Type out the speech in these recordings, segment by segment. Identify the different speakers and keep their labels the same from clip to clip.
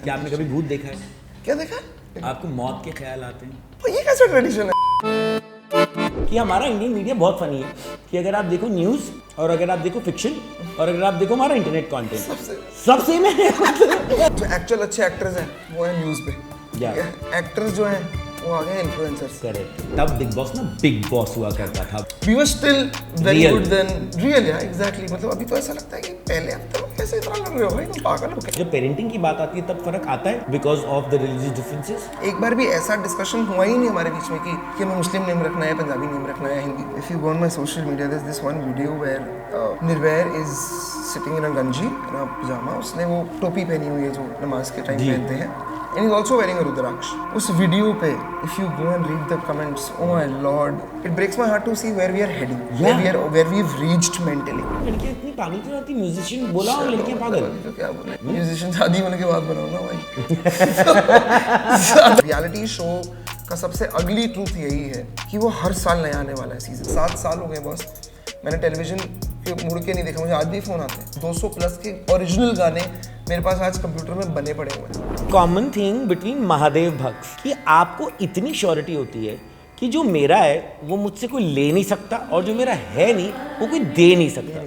Speaker 1: क्या आपने कभी भूत देखा है?
Speaker 2: क्या देखा?
Speaker 1: आपको मौत के ख्याल आते हैं?
Speaker 2: तो ये कैसा ट्रेडिशन है?
Speaker 1: कि हमारा इंडियन मीडिया बहुत फनी है कि अगर आप देखो न्यूज़ और अगर आप देखो फिक्शन और अगर आप देखो हमारा इंटरनेट कंटेंट सब सेम है।
Speaker 2: जो एक्चुअल अच्छे एक्टर्स हैं वो हैं न्यूज़ पे, एक्टर्स जो हैं वो आ गए इन्फ्लुएंसर्स।
Speaker 1: करेक्ट। तब बिग बॉस ना बिग बॉस हुआ करता था।
Speaker 2: We were still very
Speaker 1: Real.
Speaker 2: Good then real, yeah exactly. मतलब अभी तो ऐसा लगता है कि पहले हफ्ते में कैसे इतना लड़ रहे हो भाई, तुम पागल हो क्या?
Speaker 1: जब पेरेंटिंग की बात आती है तब फर्क आता है because of the religious differences.
Speaker 2: एक बार भी ऐसा डिस्कशन हुआ ही नहीं हमारे बीच में कि हमें मुस्लिम नेम रखना है, पंजाबी नेम रखना है, Hindi. If you go on my social media there is this one video where Nirvair is sitting in a ganji in अ पजामा। उसने वो टोपी पहनी हुई है जो नमाज के टाइम पहनते हैं, and he's also wearing a रुद्राक्ष। उस वीडियो पे if you go and read the comments, oh my lord, it breaks my heart to see where we are heading, where we've reached mentally।
Speaker 1: लड़कियां इतनी पागल क्यों होती? Musician बोला और लड़कियां पागल।
Speaker 2: तो क्या बोले, म्यूजिशियन शादी होने के बाद बनाओ ना भाई। रियलिटी शो का सबसे अगली ट्रूथ यही है कि वो हर साल नया आने वाला है सीजन। 7 साल हो गए बॉस, मैंने टेलीविजन के मुड़ के नहीं देखा। मुझे आज भी फोन आते हैं 200 प्लस के ओरिजिनल गाने मेरे पास आज कंप्यूटर में बने पड़े हुए हैं।
Speaker 1: कॉमन थिंग बिटवीन महादेव भक्त कि आपको इतनी श्योरिटी होती है कि जो मेरा है वो मुझसे कोई ले नहीं सकता और जो मेरा है नहीं वो कोई दे नहीं सकता।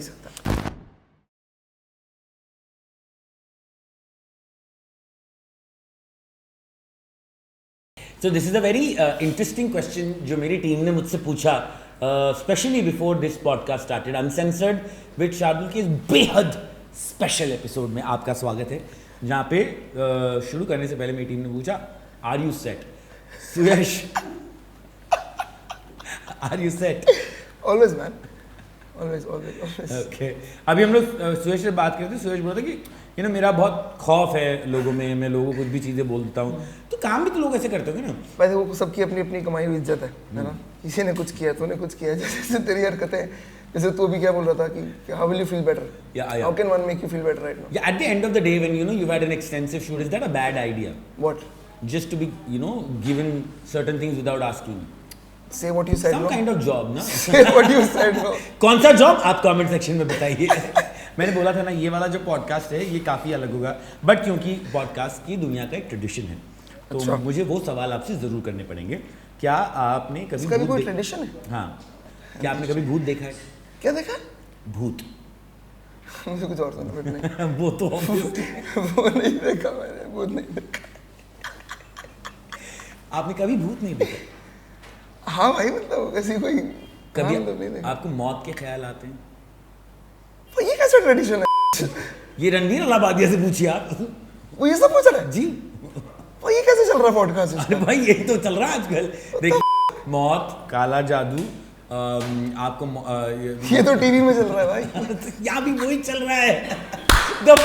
Speaker 1: So this is a very interesting question जो मेरी टीम ने मुझसे पूछा specially before this podcast started. Uncensored with Shardul के इस बेहद स्पेशल एपिसोड में आपका स्वागत है, जहाँ पे शुरू करने से पहले मेरी टीम ने पूछा are you set? Suyash are you set?
Speaker 2: Always man, always.
Speaker 1: Okay, अभी हम लोग सुयश से बात करते थे। सुयश बोला था कि मेरा बहुत खौफ है लोगों में, मैं लोगों को कुछ भी चीज़ें बोलता हूँ। तो काम भी तो लोग ऐसे करते होंगे ना।
Speaker 2: वैसे वो सबकी अपनी अपनी कमाई हुई इज्जत है ना। किसी ने कुछ किया, तूने कुछ किया। जैसे तेरी हरकतें, जैसे तू भी क्या बोल रहा था कि how will you feel better, how can one make you feel better right now.
Speaker 1: At the end of the day when you've had an extensive shoot, is that a bad idea?
Speaker 2: What?
Speaker 1: Just to be given certain things without asking.
Speaker 2: Say what you said.
Speaker 1: Some kind of job ना।
Speaker 2: Say what you said. No.
Speaker 1: कौन सा job आप comment section में बताइए। मैंने बोला था ना ये वाला जो पॉडकास्ट है ये काफ़ी अलग होगा, बट क्योंकि पॉडकास्ट की दुनिया का एक ट्रेडिशन है तो
Speaker 2: अच्छा।
Speaker 1: मुझे वो सवाल आपसे ज़रूर करने पड़ेंगे। क्या आपने कभी
Speaker 2: इसका भी कोई ट्रेडिशन है?
Speaker 1: हाँ, क्या आपने कभी भूत देखा है?
Speaker 2: क्या देखा?
Speaker 1: भूत।
Speaker 2: मुझे कुछ और सुना बट नहीं।
Speaker 1: वो तो
Speaker 2: वो नहीं देखा मैंने, भूत नहीं देखा।
Speaker 1: आपने कभी भूत नहीं देखा?
Speaker 2: हाँ भाई, मतलब ऐसी कोई
Speaker 1: कभी
Speaker 2: मतलब नहीं देखा।
Speaker 1: आपको मौत के ख्याल आते हैं?
Speaker 2: तो ये कैसा ट्रेडिशन है?
Speaker 1: ये रणवीर अलाहाबादिया से पूछिए आप।
Speaker 2: वो ये सब पूछ रहा है
Speaker 1: जी।
Speaker 2: वो ये कैसे चल रहा है पॉडकास्ट?
Speaker 1: अरे भाई यही तो चल रहा है आजकल। देखिए मौत, काला जादू, आपको
Speaker 2: ये तो टीवी में चल रहा है भाई।
Speaker 1: यहाँ भी वही चल रहा है। The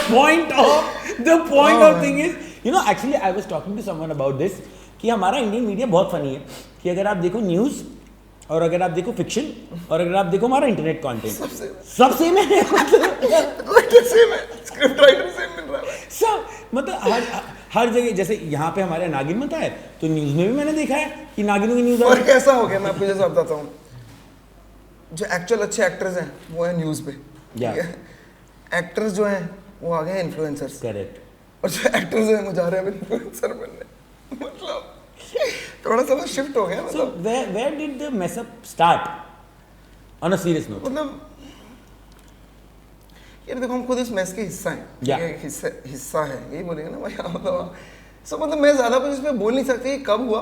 Speaker 1: point of thing is, actually I was talking to someone about this कि हमारा इंडियन मीडिया बहुत फनी है कि अगर आप देखो न्यूज़ और अगर आप देखो फिक्शन और अगर आप देखो हमारा इंटरनेट कंटेंट सब सेम है।
Speaker 2: सेम है, स्क्रिप्ट राइटर सेम मिल रहा है
Speaker 1: सब, मतलब हर जगह। जैसे यहाँ पे हमारे नागिन मत है तो न्यूज़ में भी मैंने देखा है कि नागिनों की न्यूज़।
Speaker 2: और कैसा हो गया, मैं आपको जैसा बताता हूँ। जो एक्चुअल अच्छे एक्टर्स हैं वो हैं न्यूज़ पे, ठीक है। एक्टर्स जो हैं वो आ गए इन्फ्लुएंसर्स।
Speaker 1: करेक्ट।
Speaker 2: और जो एक्टर्स हैं वो जा रहे हैं इन्फ्लुएंसर बनने। मतलब थोड़ा सा शिफ्ट हो गया।
Speaker 1: So where did the mess up start? On a serious note.
Speaker 2: मतलब यार देखो, हम खुद इस मैस के हिस्सा हैं। ये हिस्सा है, यही बोलेंगे ना भाई। मतलब सो मतलब मैं ज़्यादा कुछ इसमें बोल नहीं सकती कब हुआ,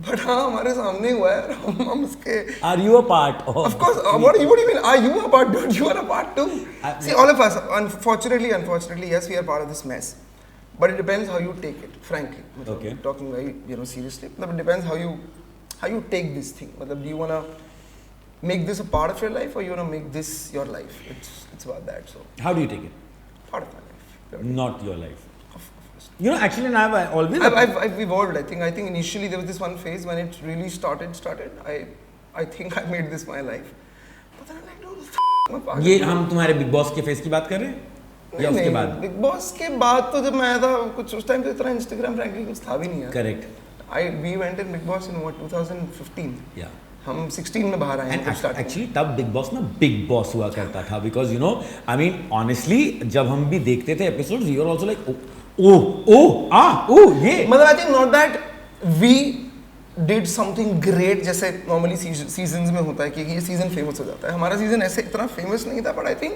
Speaker 2: बट हाँ हमारे सामने हुआ है। हम उसके
Speaker 1: Are you a part of?
Speaker 2: Of course. What do you mean? Are you a part? Dude, you are a part too. See, all of us, unfortunately, yes, we are part of this mess. But it depends how you take it, frankly.
Speaker 1: Okay.
Speaker 2: Talking very, seriously. But it depends how you take this thing. But do you wanna make this a part of your life or you wanna make this your life? It's about that. So.
Speaker 1: How do you take it?
Speaker 2: Part of my life.
Speaker 1: Not your life. Of course. Actually, and I've always.
Speaker 2: I've evolved. I think initially there was this one phase when it really started. I think I made this my life. But then I'm like, dude,
Speaker 1: ये हम तुम्हारे big boss के face की बात कर रहे हैं? या उसके बाद?
Speaker 2: बिग बॉस के बाद तो जब मैं आया था कुछ उस टाइम पे इतना इंस्टाग्राम फ्रैंकली कुछ था भी नहीं है।
Speaker 1: Correct.
Speaker 2: We went in Bigg Boss in 2015।
Speaker 1: Yeah
Speaker 2: हम 16 में बाहर आए हैं।
Speaker 1: एक्चुअली तब बिग बॉस ना बिग बॉस हुआ करता था बिकॉज आई मीन ऑनेस्टली जब हम भी देखते थे episodes we are also like ये
Speaker 2: मतलब I think not that we did something great जैसे नॉर्मली सीजन्स में होता है कि ये सीजन फेमस हो जाता है. हमारा सीजन ऐसे इतना फेमस नहीं था, but I think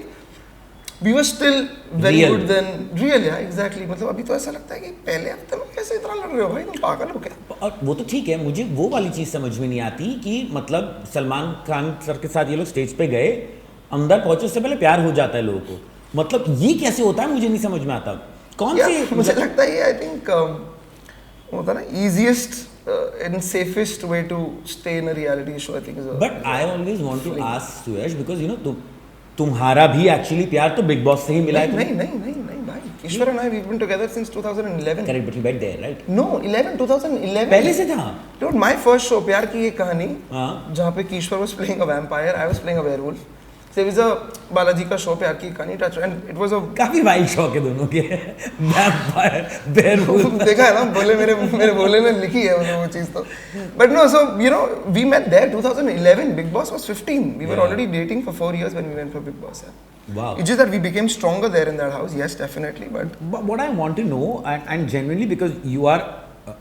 Speaker 2: we were still very
Speaker 1: Real.
Speaker 2: Good then real. Yeah exactly. मतलब अभी तो ऐसा लगता है कि पहले हफ्ते में कैसे इतना लड़ रहे हो भाई, तुम पागल हो क्या?
Speaker 1: और वो तो ठीक है, मुझे वो वाली चीज़ समझ में नहीं आती कि मतलब सलमान खान सर के साथ ये लोग स्टेज पे गए, अंदर पहुंचे उससे पहले प्यार हो जाता है लोगों को. मतलब ये कैसे होता है, मुझे नहीं समझ में आता. कौन से
Speaker 2: मुझे लगता है ये आई थिंक होता ना easiest and safest way to stay in a reality show. I think is a.
Speaker 1: But I always want to ask Suyash because you know तुम्हारा भी एक्चुअली प्यार तो बिग बॉस से ही मिला है.
Speaker 2: नहीं भाई. Ishwar and I we've been together since 2011.
Speaker 1: Correct, but you went there right.
Speaker 2: No, 2011.
Speaker 1: पहले से था.
Speaker 2: Dude, my first show प्यार की ये कहानी
Speaker 1: हाँ.
Speaker 2: जहाँ पे ईश्वर was playing a vampire, I was playing a werewolf. So it was a Balaji का शो प्यार की कहानी touch and it was a
Speaker 1: काफी वाइल्ड शौक है दोनों के. वैम्पायर, बेयरवुल्फ.
Speaker 2: देखा है ना, बोले मेरे बोले ने लिखी है वो चीज तो. But no, so you know we met there 2011. Big Boss was 15. We were
Speaker 1: Yeah.
Speaker 2: already dating for 4 years when we went for Big Boss. Yeah.
Speaker 1: Wow.
Speaker 2: It's just that we became stronger there in that house. Yes, definitely. But
Speaker 1: What I want to know and genuinely because you are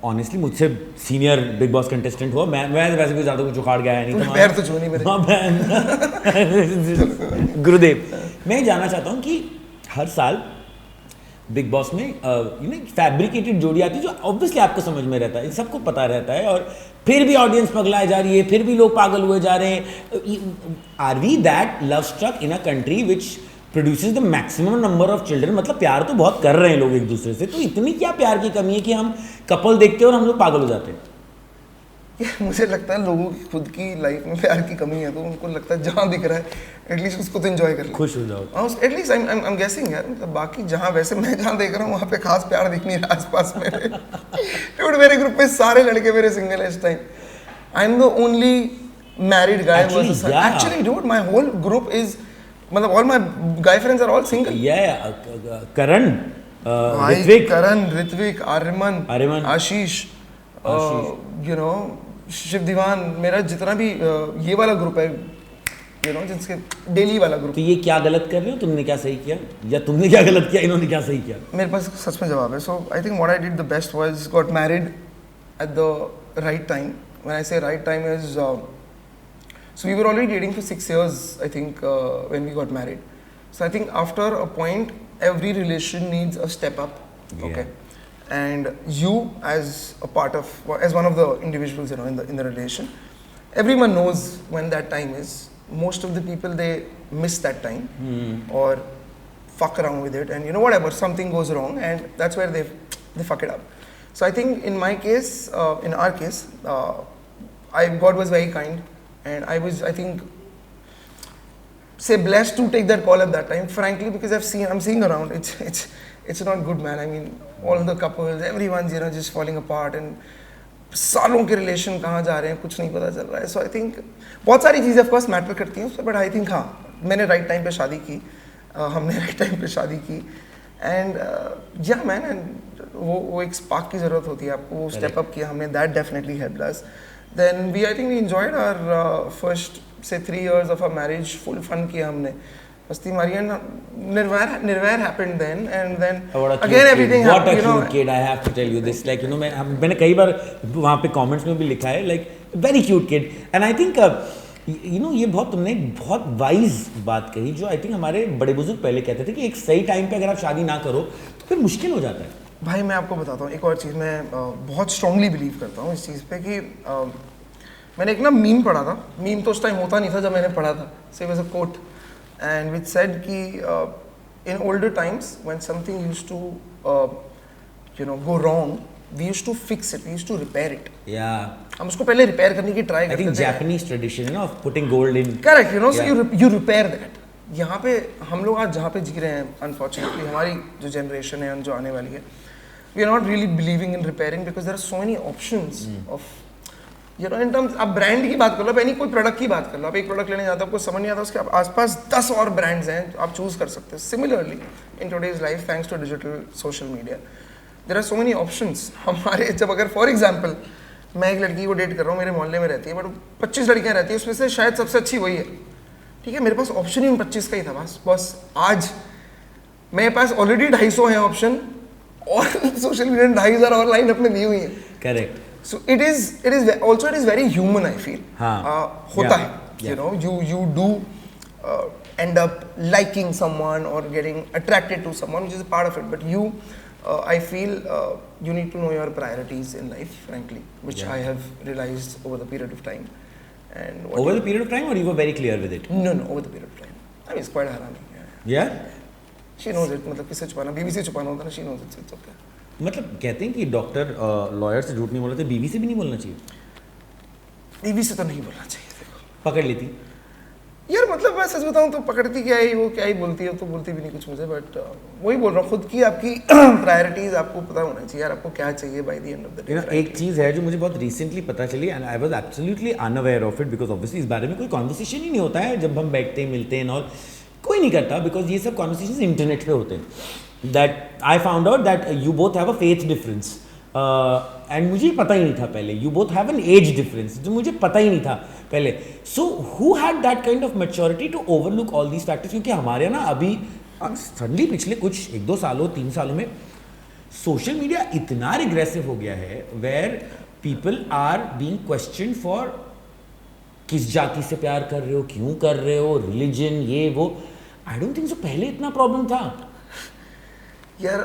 Speaker 1: honestly मुझसे senior big boss contestant हो, मैं वैसे भी ज़्यादा कुछ उखाड़ गया है नहीं.
Speaker 2: पैर तो छू नहीं मेरे.
Speaker 1: गुरुदेव, मैं जानना चाहता हूँ कि हर साल बिग बॉस में यू नो फैब्रिकेटेड जोड़ी आती है जो ऑब्वियसली आपको समझ में रहता है, सबको पता रहता है, और फिर भी ऑडियंस पगलाए जा रही है, फिर भी लोग पागल हुए जा रहे हैं. Are we that love struck in a country which produces the maximum number of children? मतलब प्यार तो बहुत कर रहे हैं लोग एक दूसरे से, तो इतनी क्या प्यार की कमी है कि हम कपल देखते हैं और हम लोग पागल हो जाते हैं?
Speaker 2: मुझे लगता है लोगों की खुद की लाइफ में प्यार की कमी है, तो उनको लगता है जहाँ दिख रहा है एटलीस्ट उसको तो एंजॉय कर ले,
Speaker 1: खुश हो जाओ.
Speaker 2: एटलीस्ट आई एम गेसिंग यार. मतलब बाकी जहाँ वैसे मैं जहाँ देख रहा हूँ वहाँ पे खास प्यार दिख नहीं रहा आसपास मेरे. Dude, मेरे ग्रुप में सारे लड़के मेरे सिंगल है इस time. I am the only married guy. Actually dude my whole group is, मतलब all my guy friends are all single.
Speaker 1: Karan,
Speaker 2: Karan, Hrithik, Aryaman, Ashish, you know Shiv Diwan, मेरा जितना भी ये वाला ग्रुप है, यू नो जिसके डेली वाला ग्रुप.
Speaker 1: तो ये क्या गलत कर रहे हो, तुमने क्या सही किया, या तुमने क्या गलत किया, इन्होंने क्या सही किया?
Speaker 2: मेरे पास सच में जवाब है. So I think what I did the best was got married at the right time. When I say right time is so we were already dating for 6 years, I think, when we got married. So I think after a point, every relation needs a step up.
Speaker 1: Yeah.
Speaker 2: Okay. And you, as a part of, as one of the individuals, you know, in the relation, everyone knows when that time is. Most of the people, they miss that time or fuck around with it, and you know whatever, something goes wrong, and that's where they fuck it up. So I think in my case, in our case, God was very kind. And I was, I think, say blessed to take that call at that time. Frankly, because I'm seeing around, it's not good, man. I mean, all the couples, everyone's, you know, just falling apart, and सालों के relation कहाँ जा रहे हैं कुछ नहीं पता चल रहा है. So I think बहुत सारी चीज़ें of course मैटर करती हैं, but I think हाँ, मैंने राइट टाइम पे शादी की, हमने राइट टाइम पे शादी की, and yeah man, and वो एक स्पार्क की ज़रूरत होती है आपको, वो स्टेप अप किया हमने, that definitely helped us. Then I think we enjoyed our first say 3 years of our marriage. Full fun किया हमने. मस्ती मारी, and Nirvair happened then, and then again everything happened.
Speaker 1: What a cute kid, I have to tell you this. Like you know, मैंने कई बार वहाँ पे comments में भी लिखा है, like very cute kid. And I think you know ये बहुत तुमने बहुत wise बात कही, जो I think हमारे बड़े बुजुर्ग पहले कहते थे कि एक सही टाइम पे अगर आप शादी ना करो तो फिर मुश्किल हो जाता है.
Speaker 2: भाई मैं आपको बताता हूँ एक और चीज़, मैं बहुत स्ट्रांगली बिलीव करता हूँ इस चीज़ पे कि मैंने एक ना मीम पढ़ा था. मीम तो उस टाइम होता नहीं था जब मैंने पढ़ा था. So it was a quote and which said कि in older times when something used to you know go wrong, we used to fix it, we used to repair it. हम उसको पहले रिपेयर करने की ट्राई करते थे.
Speaker 1: I think Japanese tradition, you know, of putting gold in.
Speaker 2: Correct, you know, so you repair that. यहाँ पे हम लोग आज जहाँ पे जी रहे हैं, अनफॉर्चुनेटली हमारी जो जनरेशन है, जो आने वाली है, we are not really believing in repairing because there are so many options of, you know, in terms, आप ब्रांड की बात कर लो, आप कोई प्रोडक्ट की बात कर लो, आप एक प्रोडक्ट लेने जाते हो, आपको समझ नहीं आता, उसके आसपास 10 और ब्रांड्स हैं आप चूज कर सकते हो. Similarly in today's life, thanks to digital social media, there are so many options. हमारे जब अगर फॉर एग्जाम्पल मैं एक लड़की को डेट कर रहा हूँ, मेरे मोहल्ले में रहती है, बट 25 लड़कियाँ रहती है, उसमें से शायद सबसे अच्छी वही है. ठीक है, मेरे पास ऑप्शन ही उन 25 का ही था. बस आज मेरे पास ऑलरेडी 250 है ऑप्शन, और सोशल मीडिया ने 2,500 और लाइन अपने दी हुई है.
Speaker 1: Correct.
Speaker 2: So it is very human, I feel. होता है, you know, you do end up liking someone or getting attracted to someone, which is a part of it. But I feel you need to know your priorities in life, frankly, which I have realized over the period of time. And
Speaker 1: over the period of time, or you were very clear with it?
Speaker 2: No, over the period of time. I mean, it's quite harami.
Speaker 1: Yeah.
Speaker 2: She knows it. मतलब किससे छुपाना, बीवी से छुपाना होता है ना. She knows it. So it's okay.
Speaker 1: मतलब कहते हैं कि डॉक्टर लॉयर से झूठ नहीं बोलते, बीवी से भी नहीं बोलना चाहिए.
Speaker 2: बीवी से तो नहीं बोलना चाहिए. देखो,
Speaker 1: पकड़ लेती
Speaker 2: यार, मतलब मैं सच बताऊं तो पकड़ती क्या है, वो क्या ही बोलती है, तो बोलती भी नहीं कुछ मुझे. बट वही बोल रहा हूँ, खुद की आपकी प्रायोरिटीज आपको पता होना चाहिए यार, आपको क्या चाहिए by the end of the day.
Speaker 1: एक चीज़ है जो मुझे बहुत रिसेंटली पता चली, and I was absolutely unaware of it, because obviously इस बारे में कोई कॉन्वर्सेशन ही नहीं होता है जब हम बैठते हैं, मिलते हैं, और कोई नहीं करता, बिकॉज ये सब कॉन्वर्सेशन इंटरनेट पे होते हैं. That I found out that you both have a faith difference, and मुझे पता ही नहीं था पहले. You both have an age difference, जो मुझे पता ही नहीं था पहले. So who had that kind of maturity to overlook all these factors? क्योंकि हमारे यहाँ ना अभी सडनली पिछले कुछ 1-2 सालों 3 सालों में सोशल मीडिया इतना रिग्रेसिव हो गया है, where people are being question for किस जाति से प्यार कर रहे हो, क्यों कर रहे हो, रिलीजन, ये वो. आई डोंट थिंक सो पहले इतना प्रॉब्लम था
Speaker 2: यार.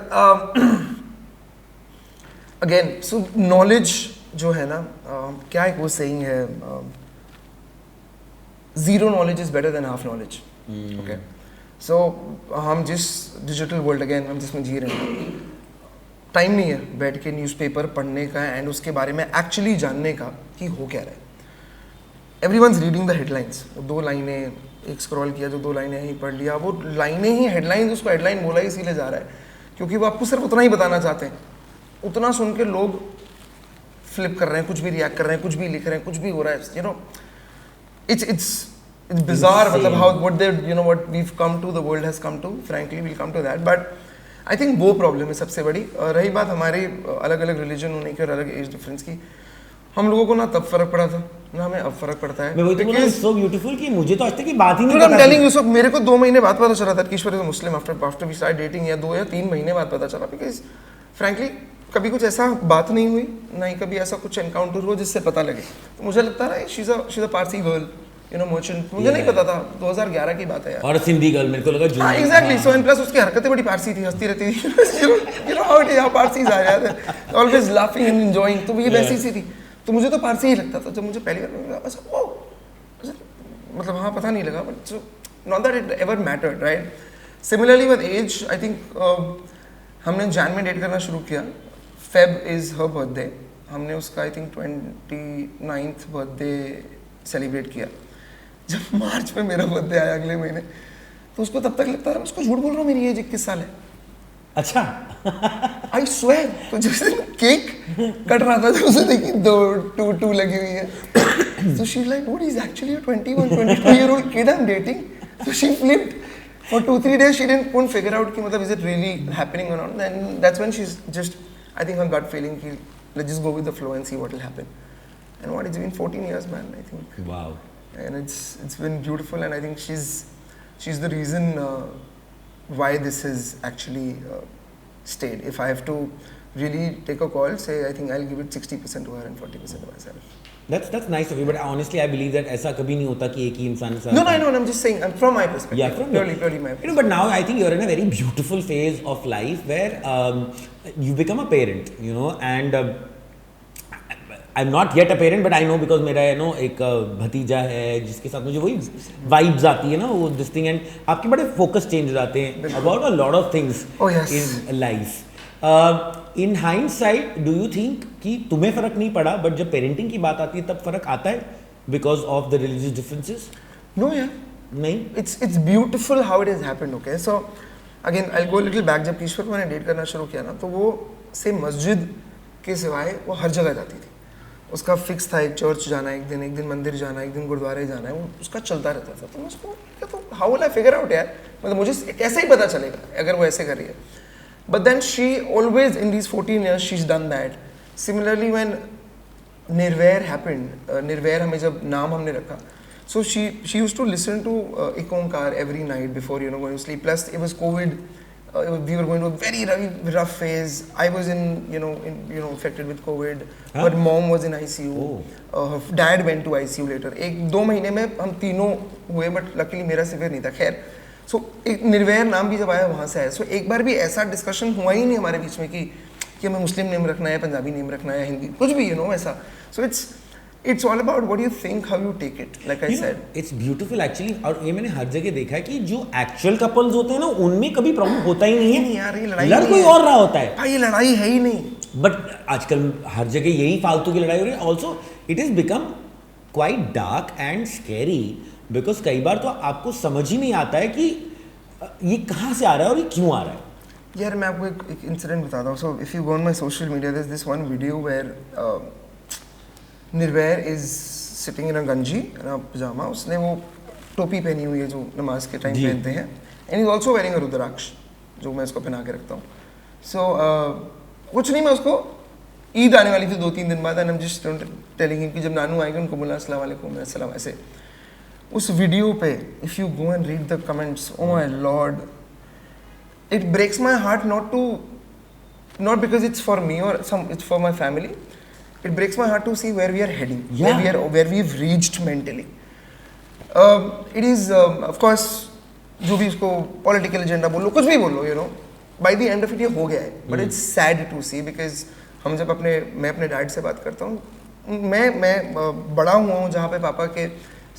Speaker 2: अगेन, सो नॉलेज जो है ना, क्या एक वो सेइंग है, zero knowledge is better than half knowledge. Okay, so हम जिस डिजिटल वर्ल्ड, अगेन हम जिसमें जी रहे हैं, टाइम नहीं है बैठ के न्यूज़पेपर पढ़ने का एंड उसके बारे में एक्चुअली जानने का कि हो क्या रहा है. Everyone's reading the headlines. 2 लाइनें एक स्क्रॉल किया, जो 2 लाइनें ही पढ़ लिया, वो लाइनें ही हेडलाइंस, उसको हेडलाइन बोला ही इसीलिए जा रहा है क्योंकि वो आपको सिर्फ उतना ही बताना चाहते हैं. उतना सुन के लोग फ्लिप कर रहे हैं, कुछ भी रिएक्ट कर रहे हैं, कुछ भी लिख रहे हैं, कुछ भी हो रहा है. You no, it's bizarre. मतलब how what we've come to, the world has come to. Frankly, we'll come to that. But I think वो प्रॉब्लम है सबसे बड़ी. रही बात हमारे अलग अलग रिलीजन होने की और अलग एज डिफरेंस की, हम लोगों को ना तब फर्क पड़ा था ना हमें अब फर्क पड़ता है.
Speaker 1: मैं वही तो बोल रहा हूं, so beautiful कि मुझे तो आज तक की बात ही नहीं
Speaker 2: पता. I'm telling you, so मेरे को 2 महीने बाद पता चला था कि Ishwar is Muslim after we start dating, या 2 या 3 महीने बाद पता चला. बिकॉज फ्रैंकली कभी कुछ ऐसा बात नहीं हुई, ना ही कभी ऐसा कुछ एनकाउंटर हुआ जिससे पता लगे. तो मुझे लगता है she is a Parsi girl, you know, merchant. मुझे नहीं पता था, 2011 की बात है यार.
Speaker 1: और सिंधी गर्ल, मेरे को लगा जो.
Speaker 2: हाँ, एग्जैक्टली. सो एंड प्लस उसकी हरकतें बड़ी पारसी थी, हंसती रहती थी. You know how it is, how Parsis are यार, ऑलवेज लाफिंग एंड एंजॉयिंग. तो ये वैसी सी थी. तो मुझे तो पारसी ही लगता था जब मुझे पहली बार ऐसा वो, मतलब हाँ, पता नहीं लगा. But not that it ever mattered, right. Similarly with age, I think हमने जैन में डेट करना शुरू किया. Feb is her birthday. हमने उसका I think 29th birthday celebrate किया. जब मार्च में मेरा बर्थडे आया अगले महीने, तो उसको तब तक लगता था मैं उसको झूठ बोल रहा हूँ, मेरी एज 21 साल है.
Speaker 1: अच्छा.
Speaker 2: I swear. तो जिस दिन केक कट रहा था, तो उसे देखी 2 लगी हुई है. So she's like, what is actually a 22-year-old kid I'm dating? So she flipped. For 2-3 days she couldn't figure out कि मतलब is it really happening or not. Then that's when she's just, I think her gut feeling कि let's just go with the flow and see what will happen. And what, it's been 14 years, man, I think.
Speaker 1: Wow.
Speaker 2: And it's been beautiful, and I think she's the reason why this has actually stayed. If I have to really take a call, say, I think I'll give it 60% to her and 40% to myself.
Speaker 1: That's nice of you, but honestly I believe that ऐसा कभी नहीं होता कि एक ही इंसान के साथ.
Speaker 2: No, I know. I'm just saying, from my perspective.
Speaker 1: Yeah, from
Speaker 2: purely my perspective.
Speaker 1: You know, but now I think you're in a very beautiful phase of life where you become a parent, you know, and I'm not yet a parent, but I know because मेरा एक भतीजा है जिसके साथ मुझे वही vibes आती है ना, वो this thing, and आपके बड़े focus change हो जाते हैं about a lot of things in life. In hindsight, do you think कि तुम्हें फ़र्क नहीं पड़ा, but जब parenting की बात आती है तब फ़र्क आता है because of the religious differences?
Speaker 2: No, yeah.
Speaker 1: नहीं.
Speaker 2: It's beautiful how it has happened. Okay, so again I'll go a little back. जब ईश्वर को मैंने डेट करना शुरू किया ना, तो वो से मस्जिद के सिवाय वो हर जगह जाती थी. उसका फिक्स था, एक चर्च जाना, एक दिन मंदिर जाना, एक दिन गुरुद्वारे जाना है, वो उसका चलता रहता था. तो मैं उसको क्या, तो how will I figure out यार, मतलब मुझे कैसे ही पता चलेगा अगर वो ऐसे कर रही है. But then she always in these 14 years she is done that. Similarly when Nirvair happened, Nirvair हमें जब नाम हमने रखा, so she used to listen to Ek Onkar every night before going to sleep. Plus it was Covid, we were going to a very rough phase. I was infected with COVID.
Speaker 1: Huh?
Speaker 2: Her mom was in ICU. Her dad went to ICU later. 1-2 महीने में हम तीनों हुए, but luckily मेरा severe नहीं था. खैर, so एक निर्वैर नाम भी जब आया वहाँ से आया. So एक बार भी ऐसा डिस्कशन हुआ ही नहीं हमारे बीच में कि हमें मुस्लिम नेम रखना है, पंजाबी नेम रखना है, हिंदी, कुछ भी ऐसा. So it's all about what you think, how you take it. Like I said,
Speaker 1: it's beautiful actually. और ये मैंने हर जगह देखा है कि जो एक्चुअल कपल्स होते हैं ना, उनमें कभी प्रॉब्लम होता ही नहीं है.
Speaker 2: नहीं यार, ये लड़ाई
Speaker 1: लड़ कोई और रहा होता है.
Speaker 2: भाई ये लड़ाई है ही नहीं.
Speaker 1: बट आजकल हर जगह यही फालतू की लड़ाई हो रही है. Also it is become quite dark and scary, because कई बार तो आपको समझ ही नहीं आता है कि ये कहाँ से आ रहा है और ये क्यों आ रहा है.
Speaker 2: यार मैं आपको एक इंसिडेंट बताता हूँ. So if you go on my social media, there is this one video where Nirvair is sitting in a ganji pyjama. उसने वो टोपी पहनी हुई है जो नमाज के टाइम पहनते हैं, and is also wearing a rudraksha जो मैं इसको पहना के रखता हूँ. सो कुछ नहीं, मैं उसको ईद आने वाली थी 2-3 दिन बाद, and I am just telling him कि जब नानू आएंगे उनको बोलना अस्सलाम वालेकुम अस्सलाम. ऐसे उस वीडियो पे if you go and read the comments, oh my Lord, it breaks my heart not because it's for me or it's for my family. It breaks my heart to see where we are heading, where we've reached mentally. It is of course जो भी उसको political agenda बोलो, कुछ भी बोलो, by the end of it ये हो गया है. But it's sad to see because हम जब मैं अपने डैड से बात करता हूँ, मैं बड़ा हुआ हूँ जहाँ पे पापा के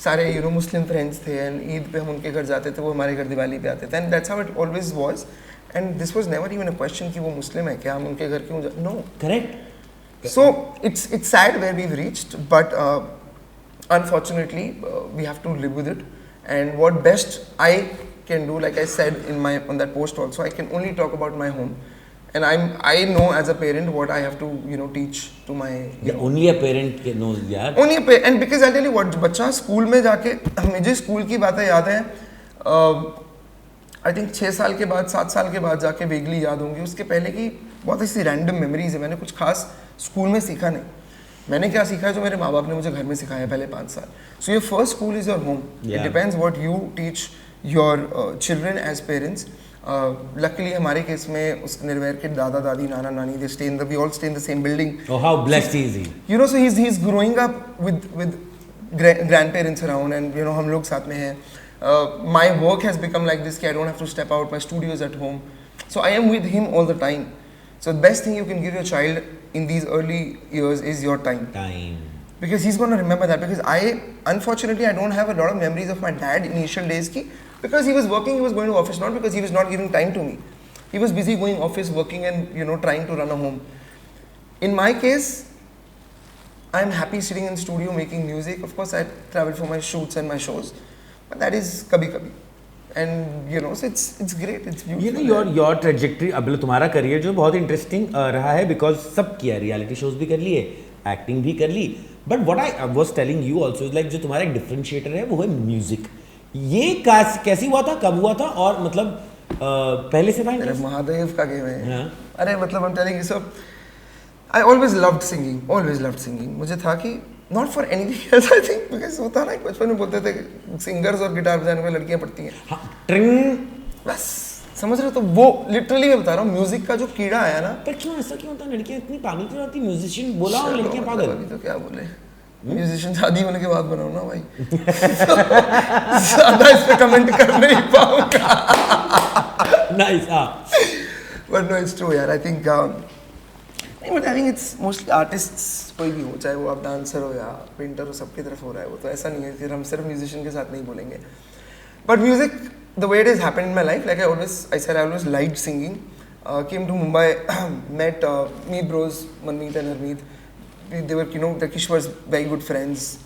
Speaker 2: सारे मुस्लिम फ्रेंड्स थे, एंड ईद पे हम उनके घर जाते थे, वो हमारे घर दिवाली पे आते थे, and that's how it always was. And this was never even a question कि वो मुस्लिम है क्या, हम उनके घर क्यों no.
Speaker 1: Correct.
Speaker 2: So it's sad where we have reached, but unfortunately we have to live with it. And what best I can do, like I said in on that post also, I can only talk about my home. And I know as a parent what I have to teach to my.
Speaker 1: Yeah, only a parent knows यार.
Speaker 2: Only a parent, and because I'll tell you what, बच्चा school में जाके, मुझे school की बातें याद हैं. I think 6 साल के बाद 7 साल के बाद जाके वेगली याद होंगी. उसके पहले की बहुत ऐसी रैंडम मेमोरीज है. मैंने कुछ खास स्कूल में सीखा नहीं. मैंने क्या सीखा है जो मेरे माँ बाप ने मुझे घर में सिखाया पहले 5 साल. So your first school is your home. It depends what you teach your children as parents. Luckily हमारे केस में उस निर्वैर के दादा दादी नाना नानी we all stay in the same building.
Speaker 1: Oh, how blessed is he?
Speaker 2: So he's growing up with grandparents around, and हम लोग साथ में हैं. My work has become like this कि I don't have to step out. My studio is at home, so I am with him all the time. So the best thing you can give your child in these early years is your time. Because he's going to remember that. Because unfortunately I don't have a lot of memories of my dad initial days ki, because he was working, he was going to office, not because he was not giving time to me. He was busy going office, working, and trying to run a home. In my case, I'm happy sitting in studio making music. Of course, I travel for my shoots and my shows, but that is kabhi kabhi. And so it's great, it's beautiful.
Speaker 1: Your trajectory, अब तुम्हारा career जो बहुत interesting रहा है, because सब किया, reality shows भी कर लिए, एक्टिंग भी कर ली. But what I was telling you also, like जो तुम्हारा एक डिफरेंशिएटर है वो है म्यूजिक. ये कैसे हुआ था, कब हुआ था, और मतलब पहले से फाइन.
Speaker 2: अरे महादेव का गेम है. अरे मतलब I'm telling you, so I always loved singing. मुझे था कि not for anything else, I think, because होता ना बचपन में बोलते थे सिंगर्स और गिटार बजाने में लड़कियां पढ़ती हैं.
Speaker 1: हाँ, ट्रिंग,
Speaker 2: बस समझ रहे हो. तो वो लिटरली मैं बता रहा हूँ, म्यूजिक का जो कीड़ा आया ना.
Speaker 1: पर क्यों ऐसा क्यों होता है, लड़कियां इतनी पागल क्यों होती, म्यूजिशियन बोला और लड़कियां पागल.
Speaker 2: अभी तो क्या बोले, म्यूजिशियन शादी होने के बाद बनाओ ना भाई. ज़्यादा इस पे कमेंट कर नहीं पाऊंगा.
Speaker 1: Nice.
Speaker 2: But no it's true यार. I think but I think it's mostly artists, कोई भी हो, चाहे वो आप डांसर हो या पेंटर हो, सबकी तरफ हो रहा है वो. तो ऐसा नहीं है कि हम सिर्फ म्यूजिशियन के साथ नहीं बोलेंगे. But music, the way it has happened in my life, like I always liked singing. Came to Mumbai, met Meet Bros, Manmeet and Harmeet. They were, the Kishwar's very good friends.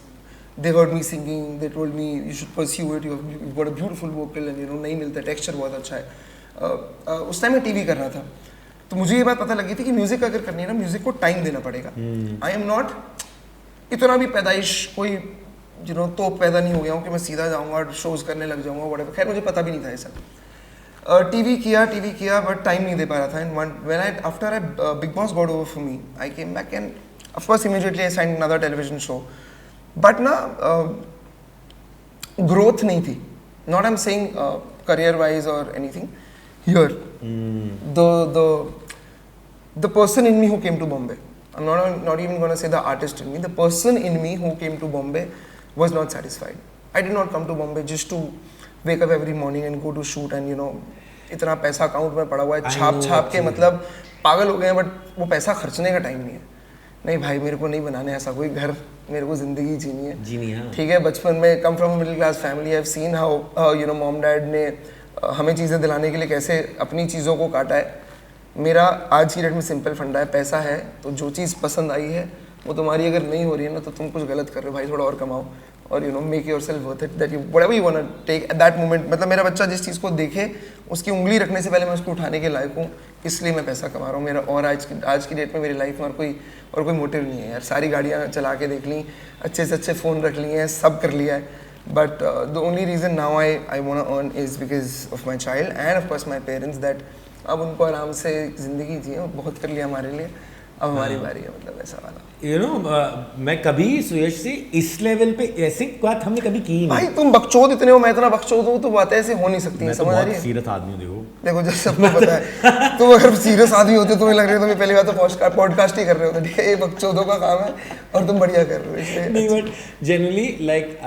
Speaker 2: They heard me singing. They told me you should pursue it. You've got a beautiful vocal, and नहीं मिलता, texture बहुत अच्छा है. उस time मैं TV कर रहा था, तो मुझे ये बात पता लगी थी कि म्यूजिक अगर करनी है ना, म्यूजिक को टाइम देना पड़ेगा. आई एम नॉट इतना भी पैदाइश कोई तो पैदा नहीं हो गया हूँ कि मैं सीधा जाऊँगा और शोज़ करने लग जाऊँगा, व्हाटएवर. खैर मुझे पता भी नहीं था ये सब. टीवी किया बट टाइम नहीं दे पा रहा था. And when after big boss got over for me, I came back and of course immediately I signed another television show. But ना ग्रोथ नहीं थी. Not I am saying career wise और anything, here. The person in me who came to Bombay, I'm not even going to say the artist in me, the person in me who came to Bombay was not satisfied. I did not come to Bombay just to wake up every morning and go to shoot and इतना पैसा account में पड़ा हुआ है, छाप के मतलब पागल हो गए हैं, बट वो पैसा खर्चने का टाइम नहीं है. नहीं भाई, मेरे को नहीं बनाने ऐसा कोई घर, मेरे को जिंदगी जीनी है. ठीक है, बचपन में come from middle class family, I have seen how mom dad ने हमें चीज़ें दिलाने के लिए कैसे अपनी चीज़ों को काटा है. मेरा आज की डेट में सिंपल फंडा है, पैसा है तो जो चीज़ पसंद आई है वो तुम्हारी अगर नहीं हो रही है ना तो तुम कुछ गलत कर रहे हो भाई, थोड़ा और कमाओ और make yourself worth it, that you whatever you want to take at that moment. मतलब मेरा बच्चा जिस चीज़ को देखे उसकी उंगली रखने से पहले मैं उसको उठाने के लायक हूँ, इसलिए मैं पैसा कमा रहा हूँ. मेरा और आज की डेट में मेरी लाइफ में और कोई मोटिव नहीं है यार. सारी गाड़ियाँ चला के देख ली, अच्छे से अच्छे फ़ोन रख लिए हैं, सब कर लिया है, but the only reason now I want to earn is because of my child and of course my parents, that अब उनको आराम से ज़िंदगी जिए, बहुत कर लिया हमारे लिए, अब हमारी बारी है, मतलब ऐसा वाला.
Speaker 1: मैं कभी सुयश से इस लेवल पे ऐसी बात हमने कभी की नहीं.
Speaker 2: भाई तुम बकचोद इतने हो, मैं इतना बकचोद हूँ, तो बातें ऐसे हो नहीं सकती हैं, समझ आ रही है?
Speaker 1: सीरियस आदमी
Speaker 2: देखो जैसे सबको पता है, तुम अगर सीरियस आदमी होते तुम्हें लग रहा है तुम्हें पहली बात तो पॉडकास्ट ही कर रहे होते, ठीक है, ये बकचोदों का काम है और तुम बढ़िया कर रहे हो इसलिए.
Speaker 1: नहीं, बट जनरली लाइक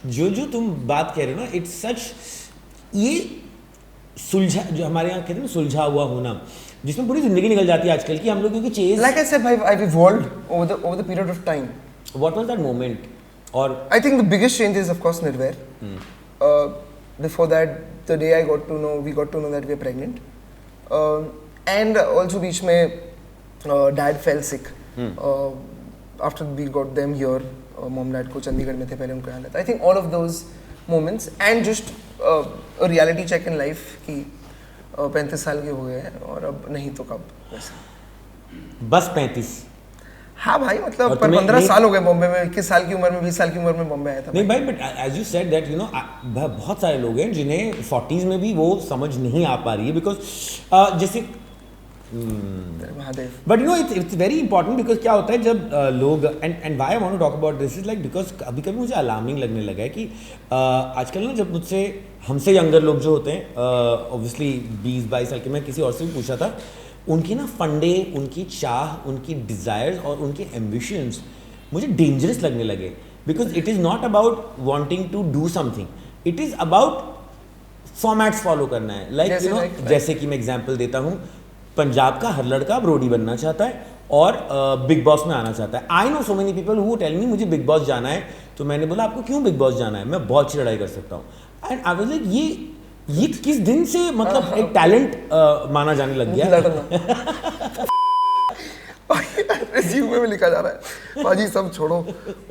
Speaker 1: जो तुम बात कह रहे हो ना, इट्स सच, ये सुलझा, जो हमारे यहाँ कहते हैं ना सुलझा हुआ होना, जिसमें पूरी जिंदगी निकल जाती है आजकल की हम लोगों की chase.
Speaker 2: Like I said, I've evolved over the period of time.
Speaker 1: What was that moment? Or
Speaker 2: I think the biggest change is of course Nirvair. Before that, the day we got to know that we are pregnant, and also बीच में dad fell sick. After we got them here, mom dad को चंडीगढ़ में थे पहले, उनको यहाँ लाया. I think all of those moments and just a reality check in life कि 35 साल के हो गए हैं और अब नहीं तो कब, वैसे
Speaker 1: बस 35.
Speaker 2: हाँ भाई, मतलब पर 15 साल हो गए बॉम्बे में, 21 साल की उम्र में, 20 साल की उम्र में बॉम्बे आया था.
Speaker 1: नहीं भाई, but as you said that बहुत सारे लोग हैं जिन्हें 40s में भी वो समझ नहीं आ पा रही है, बिकॉज जैसे but it's very important, because क्या होता है जब लोग and why I want to talk about this is like, because कभी कभी मुझे अलार्मिंग लगने लगा है कि आजकल ना जब मुझसे हमसे यंगर लोग जो होते हैं, ऑब्वियसली 20-22 साल के, मैं किसी और से भी पूछा था, उनकी ना फंडे, उनकी चाह, उनकी डिज़ायर्स और उनके एम्बिशंस मुझे डेंजरस लगने लगे, because it is not about wanting to do something, it is about formats follow करना है. लाइक जैसे कि मैं एग्जांपल देता हूँ, पंजाब का हर लड़का अब रोडी बनना चाहता है और बिग बॉस में आना चाहता है. I know so many people who tell me मुझे बिग बॉस जाना है, तो मैंने बोला आपको क्यों बिग बॉस जाना है, मैं बहुत अच्छी लड़ाई कर सकता हूँ. एंड आई वाज लाइक ये किस दिन से मतलब एक टैलेंट माना जाने लग गया.
Speaker 2: रिज्यूमे में लिखा जा रहा है बाजी सब छोड़ो,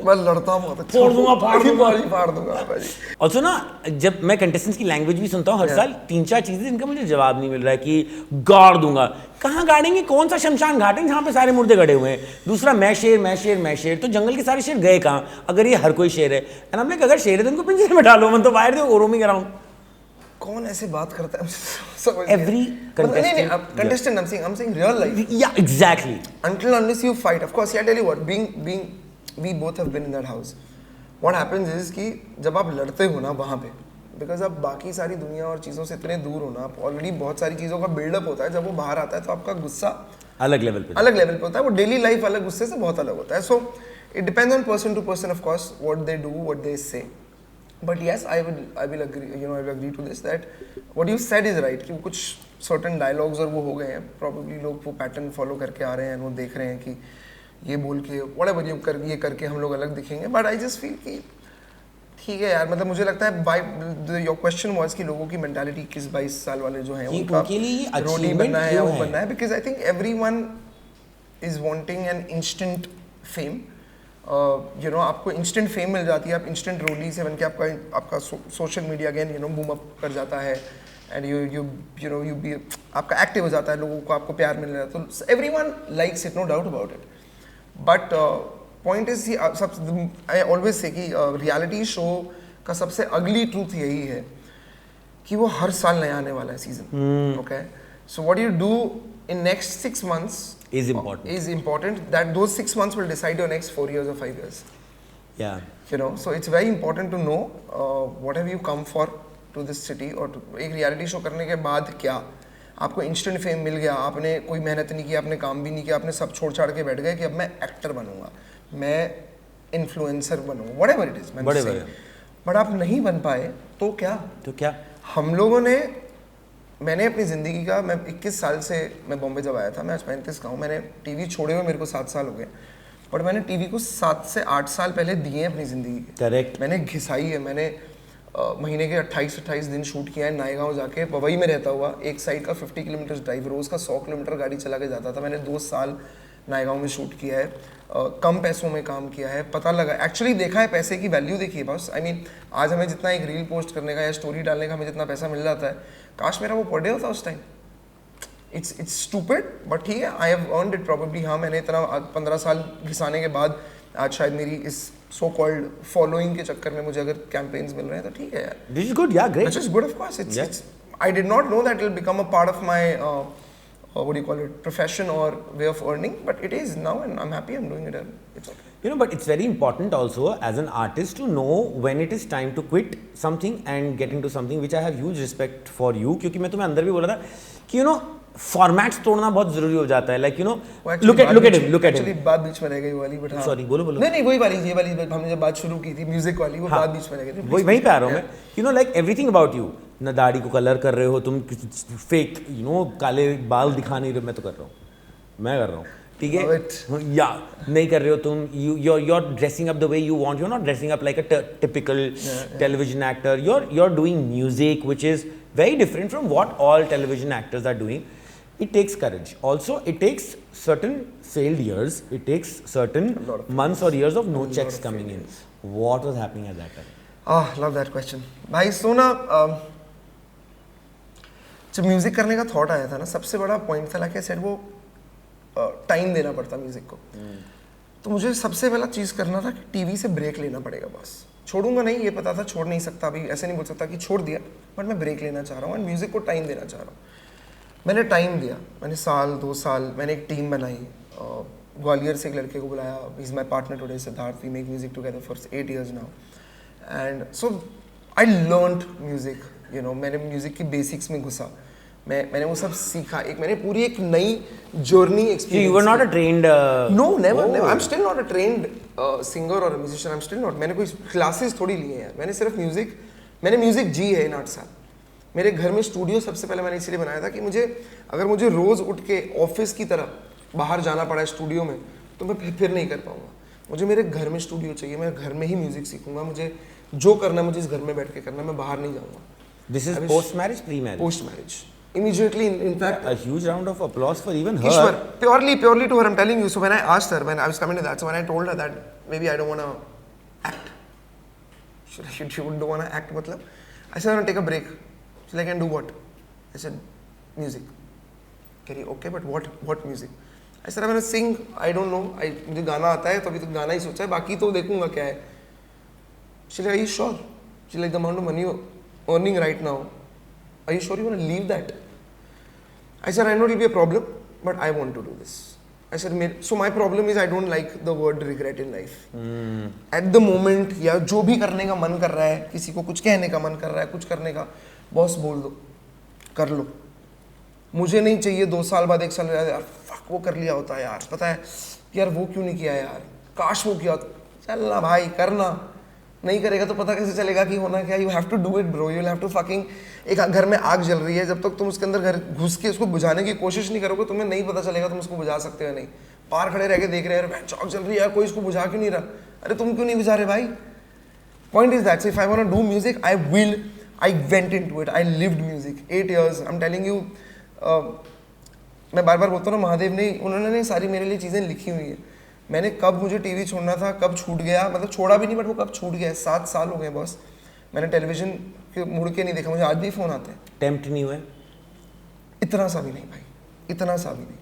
Speaker 2: मैं लड़ता हूँ, बहुत
Speaker 1: छोड़ दूंगा,
Speaker 2: फाड़ दूंगा बाजी.
Speaker 1: और ना जब मैं कंटेस्टेंट्स की लैंग्वेज भी सुनता हूँ हर साल, 3-4 चीजें जिनका मुझे जवाब नहीं मिल रहा है कि गाड़ दूंगा. कहाँ गाड़ेंगे, कौन सा शमशान घाट है जहाँ पे सारे मुर्दे गड़े हुए हैं. दूसरा मैं शेर, तो जंगल के सारे शेर गए कहाँ अगर ये हर कोई शेर है. एंड हम लाइक अगर शेर है तो उनको पिंजरे में डालो, मन तो बाहर दे रोमिंग अराउंड.
Speaker 2: कौन ऐसे बात करता है?
Speaker 1: Every contestant.
Speaker 2: नहीं, contestant. I'm saying real life.
Speaker 1: Yeah, exactly.
Speaker 2: Until unless you fight, of course. I tell you what, we both have been in that house. What happens is कि जब आप लड़ते हो ना वहाँ पे, because आप बाकी सारी दुनिया और चीज़ों से इतने दूर हो ना, आप ऑलरेडी बहुत सारी चीज़ों का बिल्डअप होता है, जब वो बाहर आता है तो आपका गुस्सा
Speaker 1: अलग लेवल पे
Speaker 2: होता है. वो डेली लाइफ अलग गुस्से से बहुत अलग होता है. So it depends on person to person, of course, what they do, what they say. But yes, I will agree. I will agree to this that what you said is right. कि कुछ certain dialogues और वो हो गए हैं. Probably लोग वो pattern follow करके आ रहे हैं, वो देख रहे हैं कि ये बोल के whatever ये करके हम लोग अलग दिखेंगे. But I just feel कि ठीक है यार, मतलब मुझे लगता है your question was कि लोगों की mentality किस 22 साल वाले जो हैं उनका रोडी बनना है या वो बनना है. Because I think everyone is wanting an instant fame. आपको इंस्टेंट फेम मिल जाती है, आप इंस्टेंट रोली से बन के आपका social media again boom up कर जाता है एंड यू बी आपका एक्टिव हो जाता है, लोगों को आपको प्यार मिल रहा है, तो everyone likes it, no doubt about it. But point is I always say कि रियलिटी शो का सबसे अगली ट्रूथ यही है कि वो हर साल नया आने वाला है season. Okay, so what you do in next 6 months
Speaker 1: is important.
Speaker 2: That those 6 months will decide your next 4 years or 5 years.
Speaker 1: Yeah.
Speaker 2: So it's very important to know what have you come for to this city, और एक reality show करने के बाद क्या आपको instant fame मिल गया, आपने कोई मेहनत नहीं की, आपने काम भी नहीं किया, आपने सब छोड़ छाड़ के बैठ गए कि अब मैं एक्टर बनूंगा, मैं इन्फ्लुएंसर बनूंगा, व्हाटएवर इट इज, बट आप नहीं बन पाए तो क्या हम लोगों ने, मैंने अपनी ज़िंदगी का, मैं 21 साल से, मैं बॉम्बे जब आया था, मैं आज 35 का हूँ, मैंने टीवी छोड़े हुए मेरे को 7 साल हो गए, बट मैंने टीवी को 7 से 8 साल पहले दिए हैं अपनी ज़िंदगी के।
Speaker 1: करेक्ट।
Speaker 2: मैंने घिसाई है, मैंने महीने के 28 दिन शूट किया है नायगांव जाके, पवई में रहता हुआ, एक साइड का 50 किलोमीटर ड्राइव, रोज़ का 100 किलोमीटर गाड़ी चला के जाता था। मैंने 2 साल नायगांव में शूट किया है, कम पैसों में काम किया है, पता लगा, एक्चुअली देखा है पैसे की वैल्यू देखी है बस। आई मीन आज हमें जितना एक रील पोस्ट करने का या स्टोरी डालने का हमें जितना पैसा मिल जाता है, काश मेरा वो पर डे होता उस टाइम। इट्स स्टूपिड बट ठीक है, I have earned it probably. हाँ, मैंने इतना 15 साल घिसाने के बाद आज शायद मेरी इस सो कॉल्ड फॉलोइंग के चक्कर में मुझे अगर कैंपेन्स मिल रहे हैं तो ठीक है यार।
Speaker 1: दिस इज गुड, या great,
Speaker 2: which is good of course. It's I did not know that it will become a part of my what do you call it, profession or way of earning, but it is now and I'm happy I'm doing it and it's okay.
Speaker 1: You know, but it's very important also as an artist to know when it is time to quit something and get into something, which I have huge respect for you, क्योंकि मैं तुम्हें अंदर भी बोला था कि you know formats तोड़ना बहुत जरूरी हो जाता है, like you know look at him
Speaker 2: actually बात बीच में रह गई वाली, बट
Speaker 1: सॉरी बोलो
Speaker 2: नहीं वही वाली, ये वाली हमने जब बात शुरू की थी म्यूजिक वाली, वो बात बीच में रह गई थी,
Speaker 1: वही पे आ रहा हूँ मैं। You know like everything about you, ना दाढ़ी को कलर कर रहे हो तुम, फेक यू नो काले बाल दिखा नहीं रहे, मैं तो कर रहा हूँ, मैं कर रहा हूँ, ठीक है, या नहीं कर रहे हो तुम, you are dressing up the way you want, you are not dressing up like a typical television actor, you are doing music which is very different from what all television actors are doing. It takes courage. Also, it takes certain failed years. It takes certain months or years of no checks coming in. What was happening at that time?
Speaker 2: Love that question. भाई so ना जब music करने का thought आया था ना, सबसे बड़ा पॉइंट था लाइक आई सेड, वो टाइम देना पड़ता म्यूजिक को। तो मुझे सबसे पहला चीज़ करना था कि टीवी से ब्रेक लेना पड़ेगा, बस छोड़ूंगा नहीं, ये पता था, छोड़ नहीं सकता, अभी ऐसे नहीं बोल सकता कि छोड़ दिया, बट मैं ब्रेक लेना चाह रहा हूँ एंड म्यूज़िक को टाइम देना चाह रहा हूँ। मैंने टाइम दिया, मैंने 1-2 साल, मैंने एक टीम बनाई, ग्वालियर से एक लड़के को बुलाया, he is my partner today, Siddharth, we make music together for 8 years now, and so I learned music, you know, मैंने म्यूज़िक की बेसिक्स में घुसा, मैंने वो सब सीखा, मैंने पूरी एक नई journey experience.
Speaker 1: You were not a trained
Speaker 2: No, never. I'm still not a trained singer or a musician. I'm still not. मैंने कोई क्लासेस थोड़ी लिए हैं, मैंने सिर्फ मैंने म्यूजिक जी है इन 8 साल। मेरे घर में स्टूडियो सबसे पहले मैंने इसलिए बनाया था कि अगर मुझे रोज उठ के ऑफिस की तरह बाहर जाना पड़ा स्टूडियो में, तो मैं फिर नहीं कर पाऊंगा। मुझे मेरे घर में स्टूडियो चाहिए, मैं घर में ही म्यूजिक सीखूंगा, मुझे जो करना है मुझे इस घर में बैठ के करना, मैं बाहर नहीं जाऊंगा।
Speaker 1: This is post marriage, pre marriage?
Speaker 2: Post marriage. Immediately, in fact,
Speaker 1: a huge round of applause for even her.
Speaker 2: Ishwar, purely to her, I'm telling you. So when I asked her, when I was coming to that, so when I told her that maybe I don't want to act, she don't want to act, matlab, I said I want to take a break. She's like, and do what? I said, music. Kari, okay, but what music? I said, I'm going to sing. I don't know. मुझे गाना आता है, तो अभी तो गाना ही सोचा है, बाकी तो देखूंगा क्या है. She's like, are you sure? She's like, the amount of money you're earning right now, are you sure you want to leave that? I said, I know it will be a problem, but I want to do this. I said, so my problem is I don't like the word regret in life. At the moment, या जो भी करने का मन कर रहा है, किसी को कुछ कहने का मन कर रहा है, कुछ करने का, बॉस बोल दो, कर लो. मुझे नहीं चाहिए 2 साल बाद 1 साल बाद यार फक वो कर लिया होता है यार, पता है यार वो क्यों नहीं किया यार, काश वो किया होता. चलना भाई, करना. नहीं करेगा तो पता कैसे चलेगा कि होना क्या. You have to do it bro, you have to fucking. एक घर में आग जल रही है, जब तक तुम उसके अंदर घर घुस के उसको बुझाने की कोशिश नहीं करोगे, तुम्हें नहीं पता चलेगा तुम उसको बुझा सकते हो नहीं. पार खड़े रह के देख रहे हैं, आग जल रही है, कोई इसको बुझा क्यों नहीं रहा. अरे तुम क्यों नहीं बुझा रहे भाई. Point is that if I want to do music, I will. I went into it, I lived music 8 years. I am telling you, मैं बार बार बोलता हूँ ना, महादेव ने, उन्होंने सारी मेरे लिए चीज़ें लिखी हुई है. मैंने कब मुझे टीवी छोड़ना था, कब छूट गया, मतलब छोड़ा भी नहीं, बट वो कब छूट गया. 7 साल हो गए बॉस, मैंने टेलीविजन के मुड़ के नहीं देखा. मुझे आज भी फ़ोन आते हैं.
Speaker 1: टेम्प्ट नहीं हुए?
Speaker 2: इतना सा भी नहीं भाई, इतना सा भी नहीं.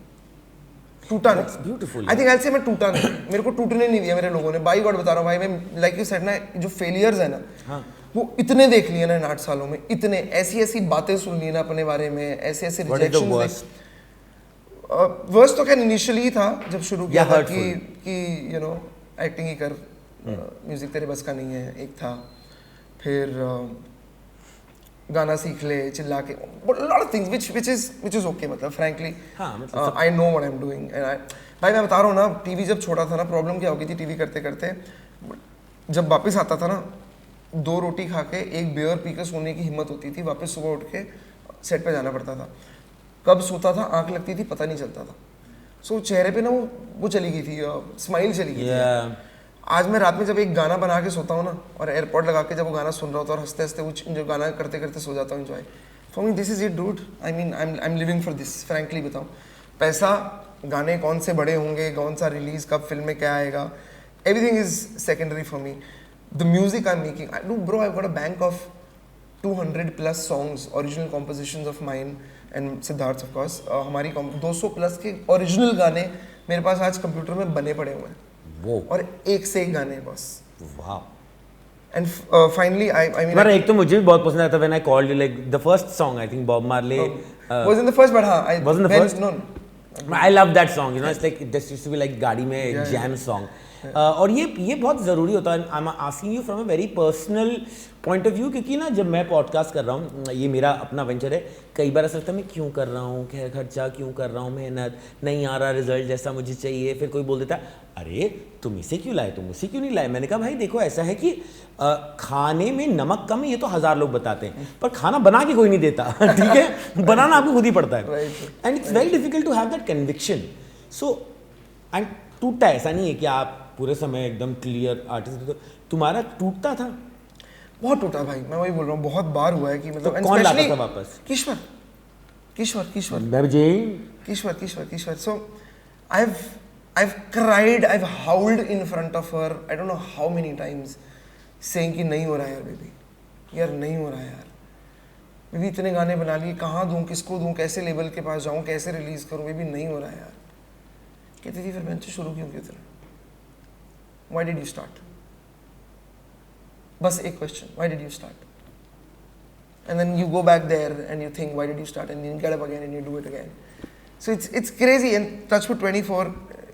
Speaker 2: टूटा नहीं.
Speaker 1: ब्यूटीफुल.
Speaker 2: आई थिंक ऐसे मैं टूटा नहीं. मेरे को टूटने नहीं दिया मेरे लोगों ने. बाई गॉड बता रहा हूँ भाई, मैं लाइक यू सेड ना, जो फेलियर्स है ना,
Speaker 1: हाँ,
Speaker 2: वो इतने देख लिए ना इन 8 सालों में, इतने ऐसी बातें सुन ली ना अपने बारे में, ऐसे रिजेक्शंस. वर्स्ट तो क्या इनिशियली ही था जब शुरू किया था कि यू नो एक्टिंग ही कर, म्यूजिक तेरे बस का नहीं है, एक था. फिर गाना सीख ले चिल्ला के, but a lot of things which is okay, मतलब frankly
Speaker 1: हाँ, मतलब
Speaker 2: I know what I'm doing and भाई मैं बता रहा हूँ ना, टीवी जब छोड़ा था ना, प्रॉब्लम क्या हो गई थी टीवी करते करते, जब वापस आता था ना 2 रोटी खा के 1 बियर पी के सोने की हिम्मत होती थी, वापस सुबह उठ के सेट पे जाना पड़ता था, कब सोता था आंख लगती थी पता नहीं चलता था, सो चेहरे पे ना वो चली गई थी, स्माइल चली गई थी। आज मैं रात में जब एक गाना बना के सोता हूँ ना, और एयरपॉड लगा के जब वो गाना सुन रहा होता है और हंसते हंसते वो जो गाना करते करते सो जाता हूँ, enjoy. For me this is it dude, I mean I am living for this, frankly बताऊँ। पैसा, गाने कौन से बड़े होंगे, कौन सा रिलीज कब, फिल्म में क्या आएगा, everything is secondary for me. The music I am making, I do bro, I got a bank of 200+ songs, original compositions of mine and Siddharth's of course, हमारी 200+ के ओरिजिनल गाने मेरे पास आज कंप्यूटर में बने पड़े हुए हैं, वो और एक से एक गाने बस। वाह। And finally I mean,
Speaker 1: पर एक तो मुझे भी बहुत पसंद आया था when I called you, like the first song I think Bob Marley
Speaker 2: was in the first, but हाँ,
Speaker 1: was in the first?
Speaker 2: No,
Speaker 1: I love that song, you know, it's like this used to be like गाड़ी में jam song. और ये बहुत ज़रूरी होता है। I am asking you from a very personal point of view, क्योंकि ना जब मैं पॉडकास्ट कर रहा हूँ, ये मेरा अपना वेंचर है, कई बार ऐसा लगता है मैं क्यों कर रहा हूँ, क्या खर्चा क्यों कर रहा हूँ, मेहनत नहीं आ रहा रिजल्ट जैसा मुझे चाहिए, फिर कोई बोल देता है अरे तुम इसे क्यों लाए, तुम उसे क्यों नहीं लाए। मैंने कहा भाई देखो ऐसा है कि खाने में नमक कम है ये तो 1000 लोग बताते हैं, पर खाना बना के कोई नहीं देता, ठीक है, बनाना आपको खुद ही पड़ता है, and it's very difficult to have that conviction. So and टूटता है, ऐसा नहीं है कि आप पूरे समय एकदम क्लियर आर्टिस्ट, तो तुम्हारा टूटता था?
Speaker 2: बहुत टूटा भाई, मैं वही बोल रहा हूँ, बहुत बार हुआ है कि मतलब
Speaker 1: तो कौन लाता था वापस?
Speaker 2: Kishwar. So I've cried, I've howled in front of her, I don't know how many times, saying कि नहीं हो रहा है यार बेबी, यार नहीं हो रहा है यार बेबी, इतने गाने बना लिए, कहाँ दूँ, किसको दूँ, कैसे लेबल के पास जाऊँ, कैसे रिलीज करूँ बेबी, नहीं हो रहा है यार। कहती थी फिर मैं तो शुरू क्यों किया तेरा, why did you start? बस एक question, why did you start? And then you go back there and you think why did you start, and then you get up again and you do it again. So it's crazy, and Touchwood 24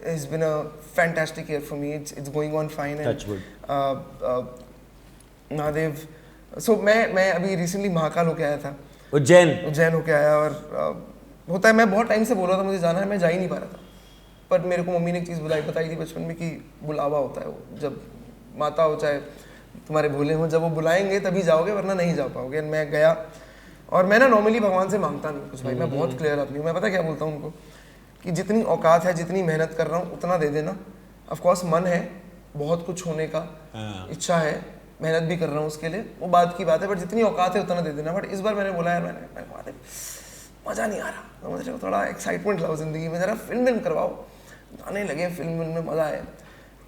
Speaker 2: has been a fantastic year for me. It's going on fine.
Speaker 1: Touchwood.
Speaker 2: Nadev. So मैं अभी recently Mahakal होके आया था,
Speaker 1: उज्जैन
Speaker 2: होके आया, और होता है मैं बहुत टाइम से बोल रहा था मुझे जाना है, मैं जा ही नहीं पा रहा था, पर मेरे को मम्मी ने एक चीज़ बताई थी बचपन में कि बुलावा होता है, वो जब माता हो चाहे तुम्हारे भोले हो, जब वो बुलाएंगे तभी जाओगे वरना नहीं जा पाओगे। मैं गया, और मैं ना नॉर्मली भगवान से मांगता नहीं कुछ भाई, मैं बहुत क्लियर आदमी हूँ, मैं पता क्या बोलता हूँ उनको कि जितनी औकात है, जितनी मेहनत कर रहा हूँ उतना दे देना। ऑफकोर्स मन है बहुत कुछ होने का, इच्छा है, मेहनत भी कर रहा हूँ उसके लिए, वो बात की बात है, बट जितनी औकात है उतना दे देना। बट इस बार मैंने बोला यार, मैंने मज़ा नहीं आ रहा, तो मुझे थोड़ा एक्साइटमेंट लाओ ज़िंदगी में, ज़रा फिल्म करवाओ, गाने लगे, फिल्म में मज़ा आए।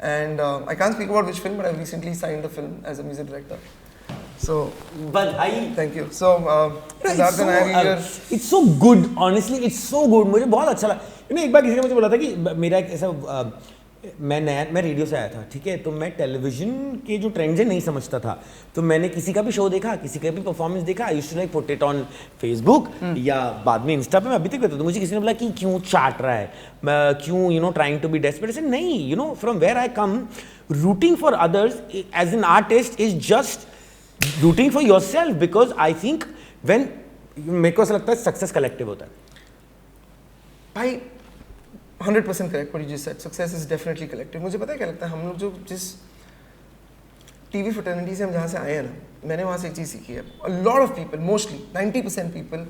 Speaker 2: And I can't speak about which film, but I've recently signed a film as a music director. So,
Speaker 1: बधाई।
Speaker 2: Thank you. So, Siddharth and I are.
Speaker 1: It's so good, honestly, it's so good. मुझे बहुत अच्छा लगा। You know, एक बार किसी ने मुझे बोला था कि मेरा एक ऐसा मैं रेडियो से आया था, ठीक है, तो मैं टेलीविजन के जो ट्रेंड्स है नहीं समझता था, तो मैंने किसी का भी शो देखा, किसी का भी परफॉर्मेंस देखा, I used to like put it on Facebook या बाद में इंस्टा पे, मैं अभी तक करता हूँ। तो मुझे किसी ने बोला कि क्यों चाट रहा है, क्यों you know trying to be desperate, ऐसे नहीं, you know from where I come, rooting for others as an artist is just rooting for yourself, because I think when, मेरे को ऐसा लगता है सक्सेस कलेक्टिव होता है
Speaker 2: भाई। 100% correct what you just said, success is definitely collective. मुझे पता है क्या लगता है, हम लोग जो जिस टीवी फ्रेटर्निटी से हम जहाँ से आए हैं ना, मैंने वहाँ से एक चीज़ सीखी है, a lot of people, mostly 90% people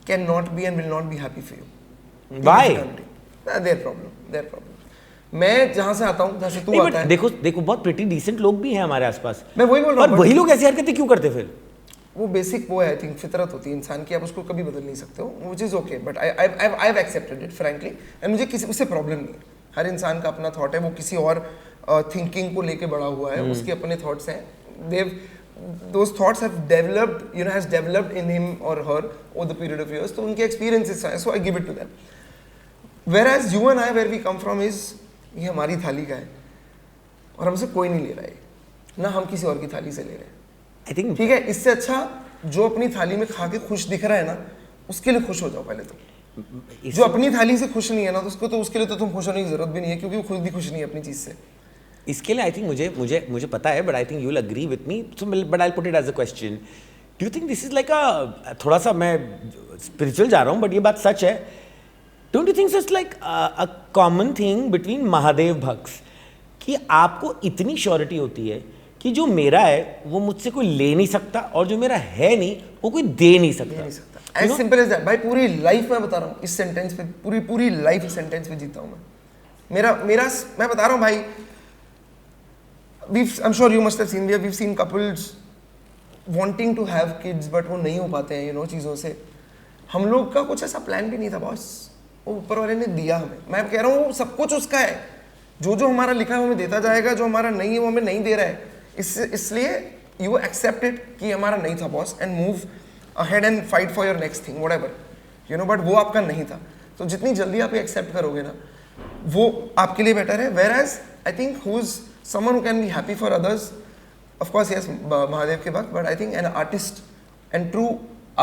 Speaker 2: can not be and will not be happy for you.
Speaker 1: Why?
Speaker 2: Their problem. मैं जहाँ से आता हूँ, जहाँ से तू आता है,
Speaker 1: देखो बहुत प्रिटी डिसेंट लोग भी हैं हमारे आसपास,
Speaker 2: मैं वही बोल रहा हूँ,
Speaker 1: और वही लोग ऐसी हरकतें क्यों करते फिर?
Speaker 2: वो बेसिक वो है, आई थिंक फितरत होती है इंसान की, आप उसको कभी बदल नहीं सकते हो, which is okay, but I have accepted it frankly, and मुझे किसी उससे प्रॉब्लम नहीं है। हर इंसान का अपना थॉट है, वो किसी और थिंकिंग को लेके बड़ा हुआ है, उसके अपने थॉट्स हैं, those thoughts have developed, you know, has developed in him or her over the period of years, तो उनके experiences हैं, so I give it to them. Whereas you and I, where we come from is, ये हमारी थाली का है और हमसे कोई नहीं ले रहा है, ना हम किसी और की थाली से ले रहे हैं।
Speaker 1: I think
Speaker 2: ठीक है, इससे अच्छा जो अपनी थाली में खा के खुश दिख रहा है ना, उसके लिए खुश हो जाओ पहले तो। जो अपनी थाली से खुश नहीं है ना, तो उसके लिए तो तुम खुश होने की जरूरत भी नहीं है, क्योंकि वो खुद भी खुश नहीं है अपनी चीज़ से।
Speaker 1: इसके लिए आई थिंक मुझे पता है, but I think you will agree with me, but I put it as a question do you think this is like a, थोड़ा सा मैं स्पिरिचुअल जा रहा हूँ बट ये बात सच है, don't you think it's like a common thing between Mahadev भक्स कि आपको इतनी श्योरिटी होती है कि जो मेरा है वो मुझसे कोई ले नहीं सकता और जो मेरा है नहीं वो कोई दे नहीं सकता।
Speaker 2: एज सिंपल एज दैट भाई। पूरी लाइफ मैं बता रहा हूँ इस सेंटेंस पे, पूरी लाइफ इस सेंटेंस पे जीता हूँ मैं। मेरा मैं बता रहा हूँ भाई, I'm sure you must have seen, we've seen couples wanting to have kids but वो नहीं हो पाते हैं, you know, चीज़ों से। हम लोग का कुछ ऐसा प्लान भी नहीं था बॉस, वो ऊपर वाले ने दिया हमें। मैं कह रहा हूँ सब कुछ उसका है, जो हमारा लिखा है वो हमें देता जाएगा, जो हमारा नहीं है वो हमें नहीं दे रहा है। इसलिए यू एक्सेप्ट इट कि हमारा नहीं था boss, and move ahead and fight for your next thing whatever, you know. But वो आपका नहीं था, तो जितनी जल्दी आप ये एक्सेप्ट करोगे ना वो आपके लिए बेटर है। Whereas I think who is someone who can be happy for others, of course yes, Mahadev ke Bhakt, but I think an artist and true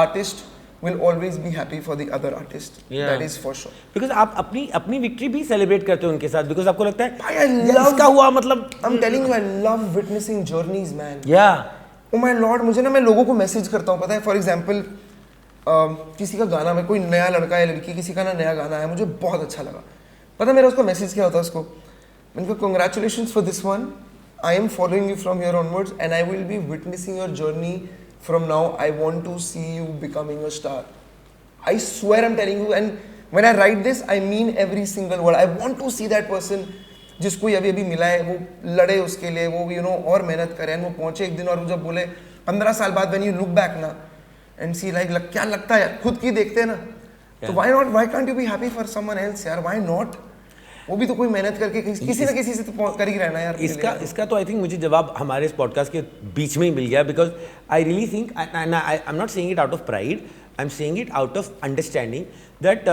Speaker 2: artist will always be happy for the other artist. Yeah. That is for sure.
Speaker 1: Because आप अपनी victory भी celebrate करते हो उनके साथ, because आपको लगता है
Speaker 2: भाई I love
Speaker 1: इसका हुआ, मतलब
Speaker 2: I'm telling you I love witnessing journeys man.
Speaker 1: Yeah.
Speaker 2: Oh my lord, मुझे ना मैं लोगों को मैसेज करता हूँ, पता है, फॉर एग्जाम्पल किसी का गाना में, कोई नया लड़का या लड़की, किसी का ना नया गाना है, मुझे बहुत अच्छा लगा, पता मेरा उसको मैसेज क्या होता है उसको, मैंने कहा congratulations for this one, I am following you from here onwards and I will be witnessing your journey from now. I want to see you becoming a star. I swear I'm telling you, and when I write this I mean every single word. I want to see that person जिसको अभी अभी मिला है, वो लड़े उसके लिए, वो यू नो और मेहनत करे, वो पहुंचे एक दिन और वो जब बोले 15 साल बाद when you look back ना and see like क्या लगता है, खुद की देखते हैं ना, तो why can't you be happy for someone else यार, why not? वो भी तो कोई मेहनत करके किसी ना किसी से तो कर ही रहना यार।
Speaker 1: इसका तो आई थिंक मुझे जवाब हमारे इस पॉडकास्ट के बीच में ही मिल गया, because I really think, I am not saying it out of pride, I am saying it out of understanding that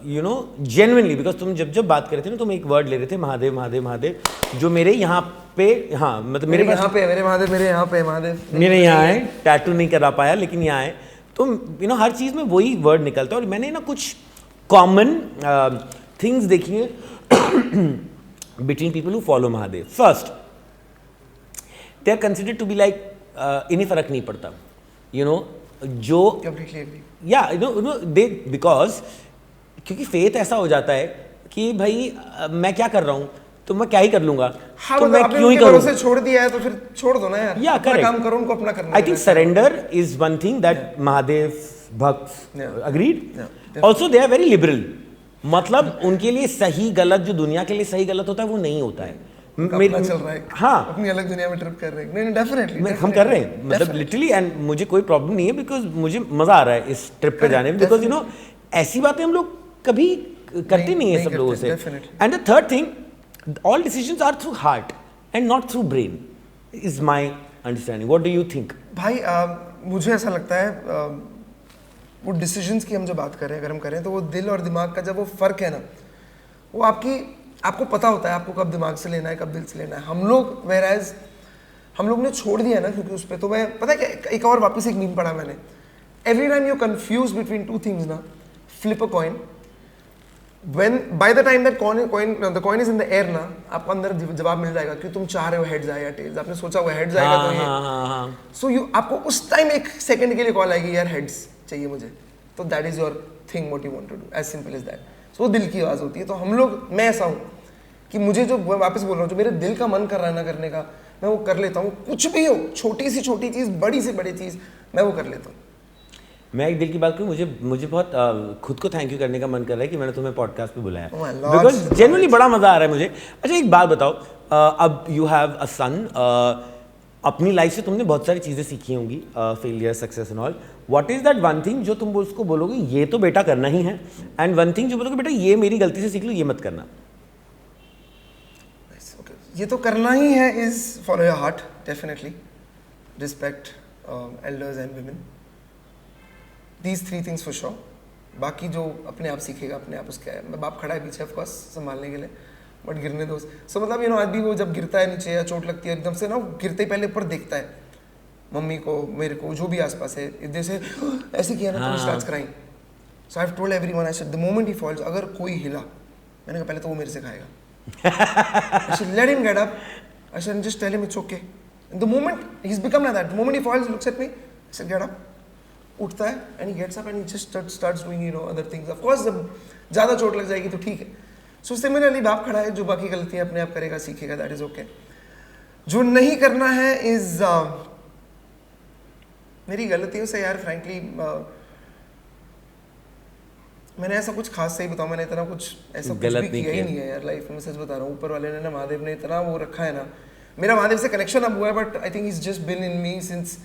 Speaker 1: you know genuinely, because तुम जब बात कर रहे थे ना, तुम एक वर्ड ले रहे थे महादेव महादेव महादेव, जो मेरे यहाँ पे, हाँ मतलब मेरे यहाँ पे,
Speaker 2: मेरे महादेव, मेरे यहाँ पे महादेव,
Speaker 1: मेरे यहाँ है, टैटू नहीं करा पाया लेकिन यहाँ है, तो यू नो हर चीज़ में वही वर्ड निकलता है। और मैंने ना कुछ कॉमन थिंग्स देखी है between people who follow Mahadev. First, they are considered to be like इन्हें फर्क नहीं पड़ता, you know, जो
Speaker 2: completely agree.
Speaker 1: Yeah, you know they, because क्योंकि faith ऐसा हो जाता है कि भाई मैं क्या कर रहा हूँ तो मैं क्या ही कर लूँगा,
Speaker 2: हाँ,
Speaker 1: तो मैं क्यों ही करूँ,
Speaker 2: छोड़ दिया है तो फिर छोड़ दो ना यार,
Speaker 1: या
Speaker 2: अपना काम करो, उनको अपना करना।
Speaker 1: I think surrender is one thing that Mahadev Bhakts agreed. Also they are very liberal. मतलब उनके लिए सही गलत, जो दुनिया के लिए सही गलत होता है वो नहीं होता है।
Speaker 2: अपना चल रहा है,
Speaker 1: हाँ,
Speaker 2: अपनी अलग दुनिया में ट्रिप कर रहे हैं। नहीं डेफिनेटली
Speaker 1: हम कर रहे हैं, मतलब लिटरली, एंड मुझे कोई प्रॉब्लम नहीं है, बिकॉज मुझे मजा आ रहा है इस ट्रिप पे जाने में, बिकॉज यू नो ऐसी बातें हम लोग कभी करते नहीं है सब लोगों से। And the third thing, all decisions are through heart and not through brain, is my understanding. What do you think?
Speaker 2: भाई मुझे ऐसा लगता है वो डिसीजंस की हम जब बात करें, अगर हम करें, तो वो दिल और दिमाग का जब वो फ़र्क है ना, वो आपको पता होता है आपको कब दिमाग से लेना है, कब दिल से लेना है। हम लोग वेराज हम लोग ने छोड़ दिया ना, क्योंकि उस पर तो मैं पता है क्या, एक और वापस एक मीम पढ़ा मैंने, every time you confuse between two things ना, flip a coin, when by the time that the coin is in the air ना, आपको अंदर जवाब मिल जाएगा कि तुम चाह रहे हो हेड्स आए या टेल्स, आपने सोचा वो हेड्स आएगा तो ये, सो यू आपको उस टाइम एक सेकंड के लिए कॉल आएगी यार हेड्स चाहिए मुझे, तो that is your thing, what you want to do, as simple as that. So वो दिल की आवाज़ होती है। तो हम लोग, मैं ऐसा हूँ कि मुझे जो, वापस बोल रहा हूँ, जो मेरे दिल का मन कर रहा है ना करने का, मैं वो कर लेता हूँ, कुछ भी हो, छोटी सी छोटी चीज़, बड़ी से बड़ी चीज़, मैं वो कर लेता हूँ।
Speaker 1: मैं एक दिल की बात करूँ, मुझे बहुत खुद को थैंक यू करने का मन कर रहा है कि मैंने तुम्हें पॉडकास्ट पे बुलाया, बिकॉज जेन्युइनली बड़ा मजा आ रहा है मुझे। अच्छा एक बात बताओ, अब यू हैव अ सन, अपनी लाइफ से तुमने बहुत सारी चीज़ें सीखी होंगी, failure, success and all, what is that one thing जो तुम उसको बोलोगे ये तो बेटा करना ही है, एंड वन थिंग जो बोलोगे बेटा ये मेरी गलती से सीख लो, ये मत करना?
Speaker 2: ये तो करना ही है, is follow your heart, definitely, respect elders and women, these 3 things for sure. बाकी जो अपने आप सीखेगा, अपने आप उसका है। बाप खड़ा है पीछे ऑफकोर्स संभालने के लिए, बट गिरने दो। सो मतलब यू नो आज भी वो जब गिरता है नीचे या चोट लगती है एकदम से ना, वो गिरते ही पहले ऊपर देखता है मम्मी को, मेरे को, जो भी आसपास है, जैसे ऐसे किया ना तो starts crying. So I have told everyone, I said the moment he falls, अगर कोई हिला, मैंने कहा पहले तो वो मेरे से खाएगा, I should let him get up, I should just tell him it's okay, and the moment he's become like that, the moment he falls, looks at me, I said, get up. उठता है and he gets up and he just starts doing other things. Of course जब ज़्यादा चोट लग जाएगी तो ठीक है. So उससे मेरे लिए बाप खड़ा है, जो बाकी गलतियाँ अपने आप करेगा सीखेगा, that is okay. जो नहीं करना है is मेरी गलतियों से यार frankly मैंने ऐसा कुछ खास सही बताऊँ, मैंने इतना कुछ ऐसा कुछ भी किया ही नहीं है यार लाइफ में, सच बता रहा हूँ. ऊपर वाले ने ना, महादेव ने इतना वो रखा है ना, मेरा महादेव से कनेक्शन अब हुआ है, but I think he's just been in me since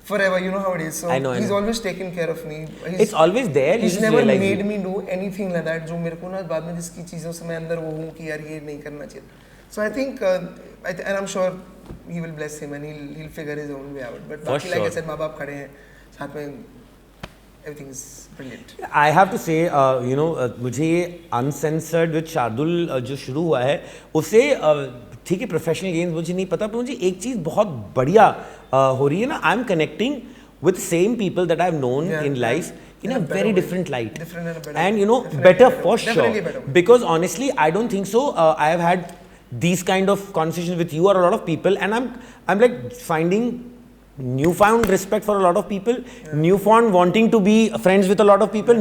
Speaker 2: forever, you know how it is. So he's always taken care of me.
Speaker 1: It's always there.
Speaker 2: He's never made me do anything like that. जो मेरे को ना बाद में जिसकी चीज़ों से मैं अंदर वो हूँ कि यार ये नहीं करना चाहिए. So I think and I'm sure he will bless him and he'll figure his own way out. But बाकी like I said, माँ बाप खड़े हैं साथ में, everything is brilliant.
Speaker 1: I have to say, मुझे ये Uncensored with शार्दुल जो शुरू हुआ है उससे ठीक है, प्रोफेशनल गेम्स मुझे नहीं पता, पर मुझे एक चीज़ बहुत बढ़िया हो रही है ना. I am connecting with same people that I have known in life in a very different light and better for sure, because honestly I don't think so. I have had these kind of conversations with you or a lot of people, and I'm like finding newfound respect for a lot of people, newfound wanting to be friends with a lot of people,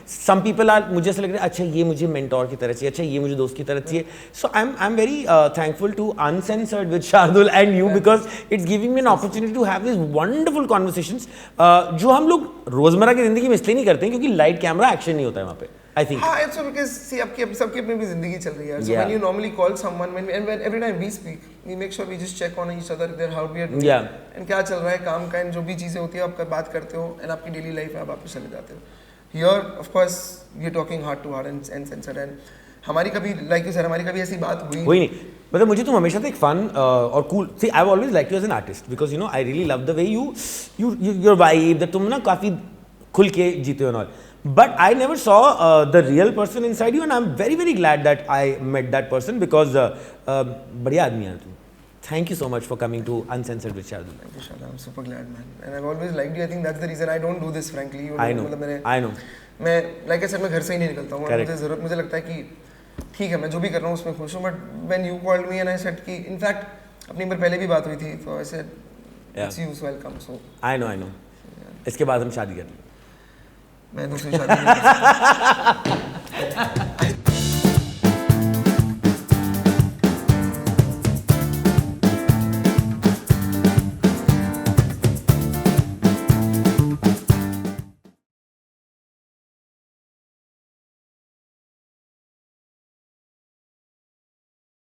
Speaker 1: some people are, मुझे ऐसा लग रहा है अच्छा ये मुझे mentor की तरह चाहिए, अच्छा ये मुझे दोस्त की तरह चाहिए. So I'm very thankful to Uncensored with Shardul and you, because it's giving me an opportunity to have these wonderful conversations जो हम लोग रोजमर्रा की जिंदगी में इसलिए नहीं करते हैं क्योंकि लाइट कैमरा एक्शन नहीं होता है वहाँ पे. I think.
Speaker 2: हाँ, it's because see आपकी सबकी अपनी भी जिंदगी चल रही है. So when you normally call someone, when every time we speak, we make sure we just check on each other, their how we are doing, and क्या चल रहा है काम का, जो भी चीजें होती है आप बात करते हो, and आपकी डेली लाइफ में आप वापस चले जाते हो. Here, of course, we are talking heart to heart and censored, and हमारी कभी like you said हमारी कभी ऐसी बात हुई
Speaker 1: नहीं. मतलब मुझे तुम हमेशा से एक फन और cool, see I've always liked you as an artist because I really love the way your vibe, that तुम ना काफी खुल के जीते हो and all. But I never saw the real person inside you, and I'm very very glad that I met that person because बढ़िया आदमी है तू. Thank you so much for coming to Uncensored with Shardul.
Speaker 2: Thank you, Shardul. I'm super glad, man. And I've always liked you. I think that's the reason I don't do this, frankly.
Speaker 1: I know.
Speaker 2: मैं like I said, मैं घर से ही नहीं निकलता हूँ. मुझे ज़रूरत, मुझे लगता है कि ठीक है मैं जो भी कर रहा हूँ उसमें खुश हूँ. But when you called me and I said कि in fact अपनी बार पहले भी बात हुई थी, तो I said it's you, so I'll come. So
Speaker 1: I know. इसके बाद हम शादी कर लेंगे.
Speaker 2: मैं दूसरी शादी नहीं कर सकता.